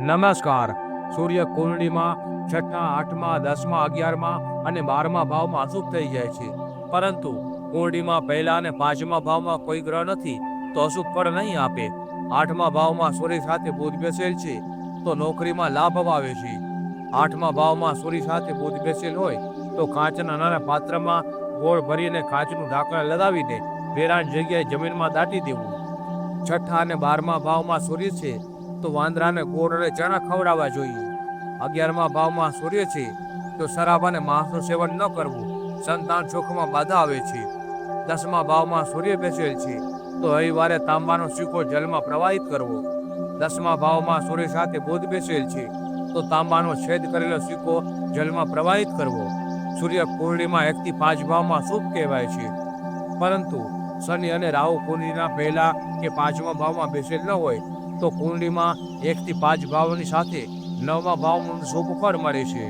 નમસ્કાર. સૂર્ય કુંડળીમાં છઠ્ઠા, આઠમા, 10મા, 11મા અને 12મા ભાવમાં અશુભ થઈ જાય છે. પરંતુ કુંડળીમાં પહેલા અને 5મા ભાવમાં કોઈ ગ્રહ નથી તો અશુભ ફળ નહીં આપે. 8મા ભાવમાં સૂર્ય સાથે બુધ બેસેલ છે તો નોકરીમાં લાભ આવે છે. 8મા ભાવમાં સૂર્ય સાથે બુધ બેસેલ હોય તો કાચના નાના પાત્રમાં ગોળ ભરીને કાચનું ઢાંકણ લગાવીને વેરાન જગ્યાએ જમીનમાં દાટી દેવું. છઠ્ઠા અને 12મા ભાવમાં સૂર્ય છે તો વાંદરાને ગોળ અને ચણા ખવડાવવા જોઈએ. 11મા ભાવમાં સૂર્ય છે તો શરાબ અને માંસનું સેવન ન કરવું. સંતાન સુખમાં બાધા આવે છે. 10મા ભાવમાં સૂર્ય બેસેલ છે તો રવિવારે તાંબાનો સિક્કો જલમાં પ્રવાહિત કરવો. 10મા ભાવમાં સૂર્ય સાથે બુધ બેસેલ છે તો તાંબાનો છેદ કરેલો સિક્કો જલમાં પ્રવાહિત કરવો. સૂર્ય કુંડળીમાં 1 થી 5 ભાવમાં શુભ કહેવાય છે, પરંતુ શનિ અને રાહુ કુંડળીના પહેલા કે 5મા ભાવમાં બેસેલ ન હોય તો કુંડળીમાં 1 થી 5 ભાવની સાથે 9મા ભાવમાં શુભ ફળ મળે છે.